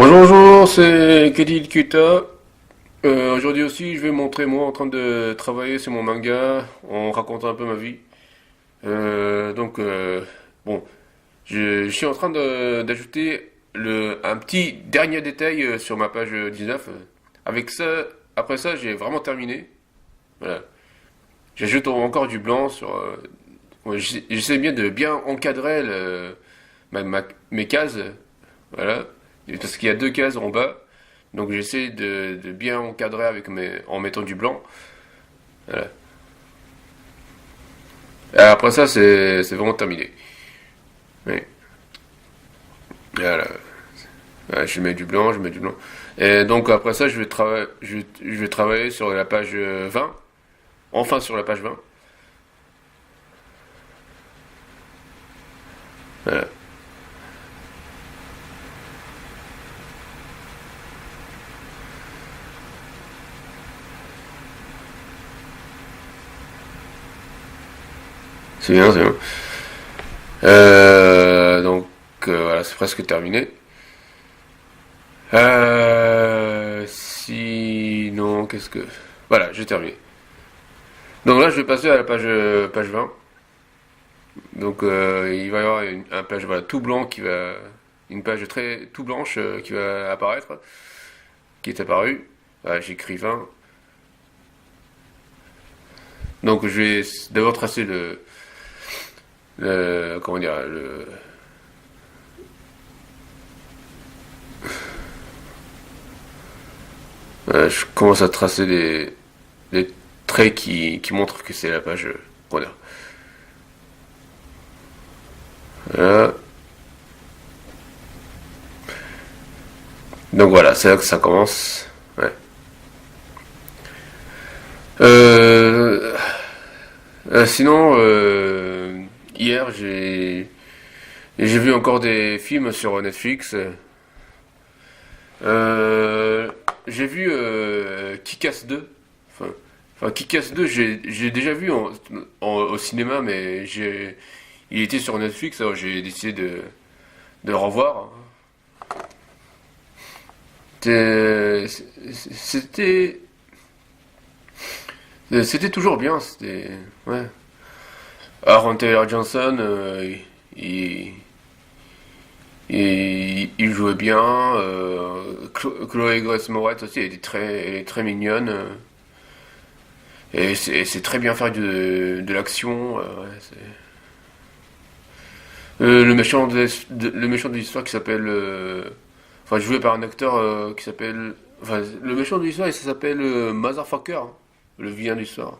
Bonjour, bonjour, c'est Kedil Kuta. Aujourd'hui aussi, je vais montrer moi en train de travailler sur mon manga en racontant un peu ma vie. Bon, je suis en train d'ajouter un petit dernier détail sur ma page 19. Avec ça, après ça, j'ai vraiment terminé. Voilà. J'ajoute encore du blanc sur. Ouais, j'essaie bien de bien encadrer mes cases. Voilà. Parce qu'il y a deux cases en bas. Donc j'essaie de bien encadrer en mettant du blanc. Voilà. Et après ça, c'est vraiment terminé. Oui. Voilà. Ouais, je mets du blanc, je mets du blanc. Et donc après ça, je vais travailler sur la page 20. Enfin sur la page 20. Voilà. C'est bien, c'est bien. Donc voilà, c'est presque terminé. Sinon, qu'est-ce que... Voilà, j'ai terminé. Donc là, je vais passer à la page 20. Donc il va y avoir un page voilà, tout blanc une page très tout blanche qui va apparaître, qui est apparue. Voilà, j'écris 20. Donc je vais d'abord tracer comment dire, je commence à tracer les traits qui montrent que c'est la page. Comment dire. Voilà. Donc voilà, c'est là que ça commence. Ouais. Euh, Sinon, hier j'ai vu encore des films sur Netflix. Euh, j'ai vu Kick-Ass 2. Enfin, Kick-Ass 2, j'ai déjà vu au cinéma, mais il était sur Netflix, alors j'ai décidé de le revoir. C'était, c'était toujours bien. Ouais. Aaron Taylor Johnson, il, il jouait bien. Chloé Grace Moretz aussi, elle est très mignonne. Et c'est très bien faire de l'action. Ouais, le méchant de l'histoire qui s'appelle. Enfin, joué par un acteur qui s'appelle. Enfin, le méchant de l'histoire, il s'appelle Motherfucker, hein, le vilain de l'histoire.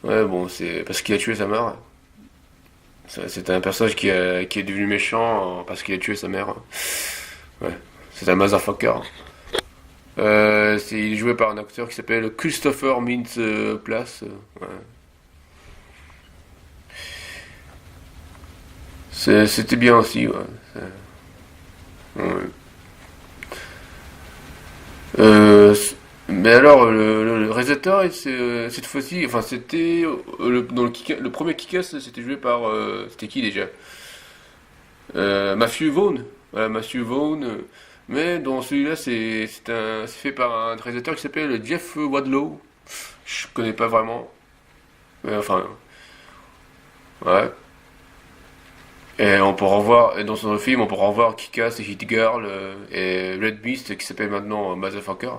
Ouais, bon, c'est parce qu'il a tué sa mère. C'est un personnage qui est devenu méchant parce qu'il a tué sa mère. Ouais, c'est un Motherfucker. Il est joué par un acteur qui s'appelle Christopher Mintz Place. Ouais. C'était bien aussi, ouais. Ouais. Euh, mais alors, le réalisateur, cette fois-ci, enfin, c'était le premier Kick-Ass, c'était joué par, c'était qui déjà? Matthew Vaughn. Voilà, Matthew Vaughn. Mais dans celui-là, c'est fait par un réalisateur qui s'appelle Jeff Wadlow. Je connais pas vraiment. Mais enfin, ouais. Et on pourra voir, et dans son film, on pourra voir Kick-Ass et Hit Girl et Red Beast qui s'appelle maintenant Motherfucker.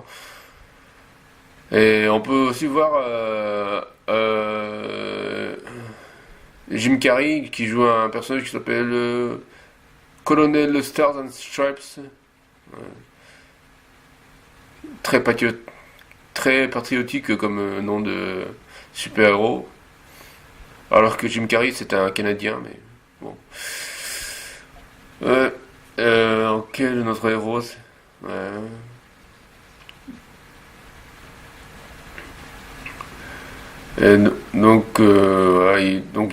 Et on peut aussi voir Jim Carrey qui joue un personnage qui s'appelle Colonel Stars and Stripes. Très, très patriotique comme nom de super-héros. Alors que Jim Carrey c'est un Canadien, mais bon. Ouais. Ok, notre héros. Ouais. Donc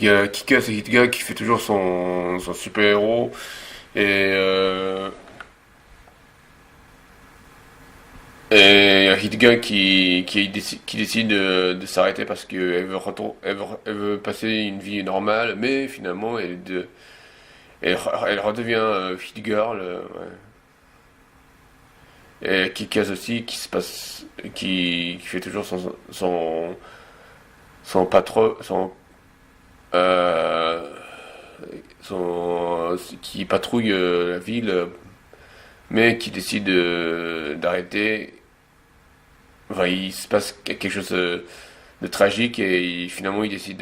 il y a Kick-Ass et Hitga qui fait toujours son super-héros. Et, euh, et il y a Hitga qui décide de s'arrêter parce qu'elle elle veut passer une vie normale, mais finalement elle redevient Hit Girl. Ouais. Et Kick-Ass aussi, qui fait toujours son patron, euh, qui patrouille la ville, mais qui décide d'arrêter. Enfin, il se passe quelque chose de tragique et finalement il décide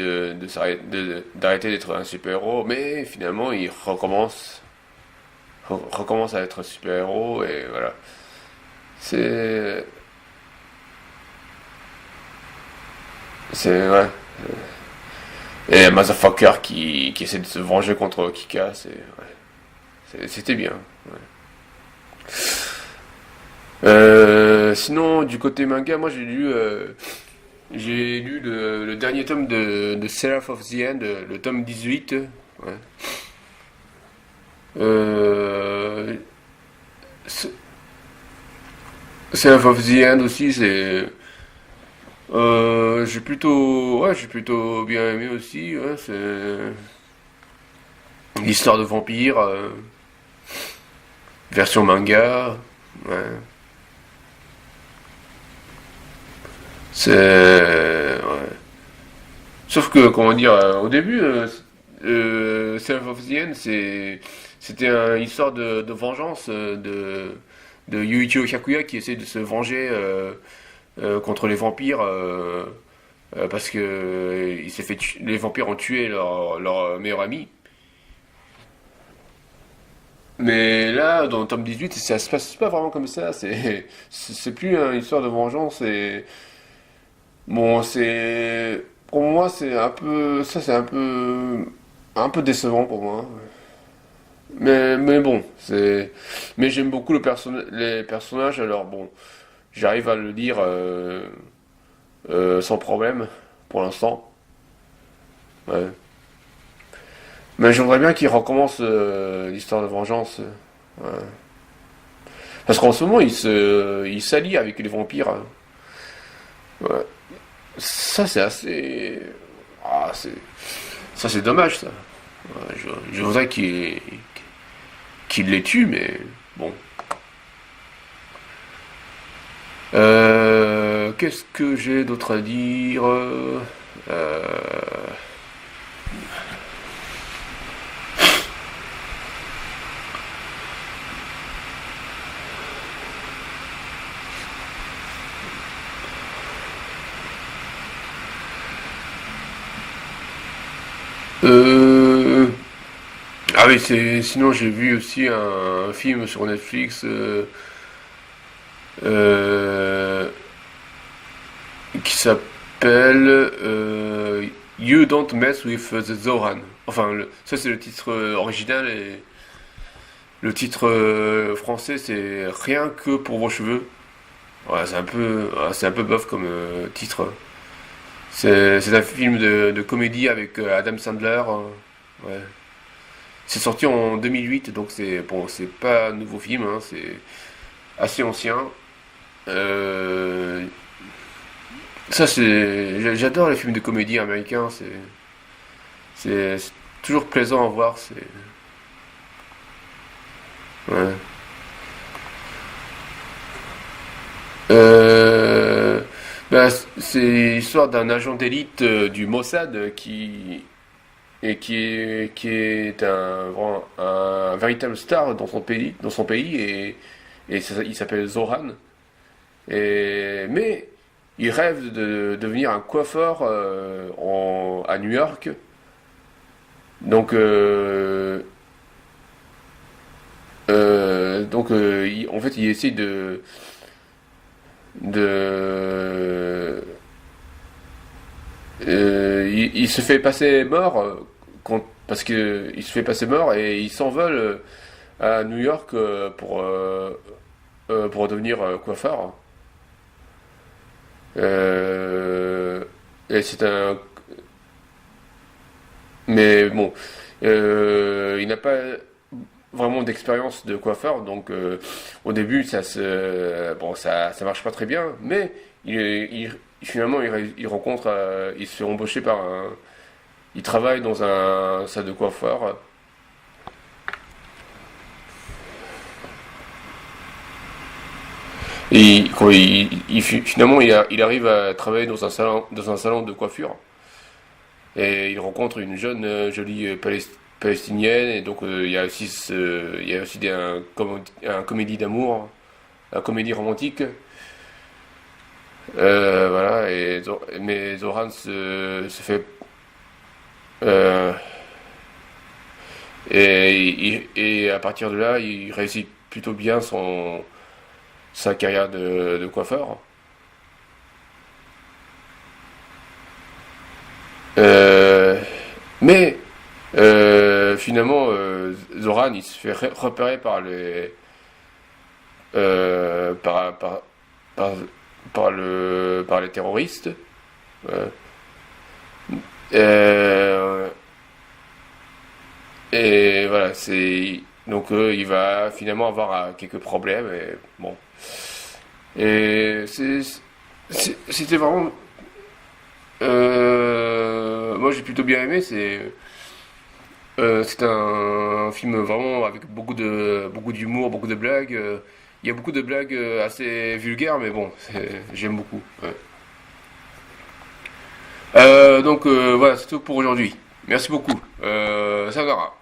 d'arrêter d'être un super-héros, mais finalement il recommence à être un super-héros et voilà. C'est. Ouais. Et un motherfucker qui essaie de se venger contre Kika, c'était bien. Ouais. Sinon, du côté manga, moi j'ai lu le dernier tome de Seraph of the End, le tome 18. Ouais. Euh, Seraph of the End aussi, j'ai plutôt bien aimé aussi. Ouais, c'est l'histoire de vampire, version manga. Ouais. Ouais. Sauf que, comment dire, au début, Self of the End, c'était une histoire de vengeance de Yuichiro Kyakuya qui essaie de se venger contre les vampires parce que les vampires ont tué leur meilleur ami. Mais là, dans le tome 18, ça se passe pas vraiment comme ça. C'est plus une histoire de vengeance. Bon, pour moi, c'est un peu décevant pour moi. Mais bon, mais j'aime beaucoup les personnages. Alors bon, j'arrive à le lire sans problème pour l'instant. Ouais. Mais j'aimerais bien qu'il recommence l'histoire de vengeance. Ouais. Parce qu'en ce moment, il s'allie avec les vampires, hein. Ouais. Ça, c'est assez. Ah, ça, c'est dommage, ça. Ouais, je voudrais qu'il les tue, mais bon. Qu'est-ce que j'ai d'autre à dire? Euh, Ah oui, sinon j'ai vu aussi un film sur Netflix euh, qui s'appelle You Don't Mess with the Zohan. Enfin, ça c'est le titre original et le titre français c'est Rien que pour vos cheveux. Ouais, c'est un peu bof comme titre. C'est un film de comédie avec Adam Sandler. Ouais. C'est sorti en 2008, donc c'est pas un nouveau film, hein, c'est assez ancien. Euh, j'adore les films de comédie américains, c'est toujours plaisant à voir. Ouais. Euh, Bah, c'est l'histoire d'un agent d'élite du Mossad qui est un véritable star dans son pays il s'appelle Zohan. Mais il rêve de devenir un coiffeur à New York. Donc, en fait, il essaie de il se fait passer mort parce que il se fait passer mort et il s'envole à New York pour devenir coiffeur. Euh, et c'est un Mais bon, il n'a pas vraiment d'expérience de coiffeur, donc au début ça marche pas très bien, mais finalement il rencontre, il se fait embaucher il travaille dans un salle de coiffeur. Et finalement, il arrive à travailler dans un salon de coiffure. Et il rencontre une jeune jolie palestinienne. Et donc, il y a aussi un comédie d'amour, un comédie romantique. Voilà. Mais Zoran se fait. euh, et à partir de là, il réussit plutôt bien sa carrière de coiffeur. Euh, mais finalement, Zoran, il se fait repérer euh, par, par, par, par les terroristes. Euh, euh, et voilà, donc il va finalement avoir quelques problèmes. Et bon, et c'était vraiment. Moi, j'ai plutôt bien aimé. C'est un film vraiment avec beaucoup d'humour, beaucoup de blagues. Il y a beaucoup de blagues assez vulgaires, mais bon, j'aime beaucoup. Ouais. Donc voilà, c'est tout pour aujourd'hui. Merci beaucoup. Ça va.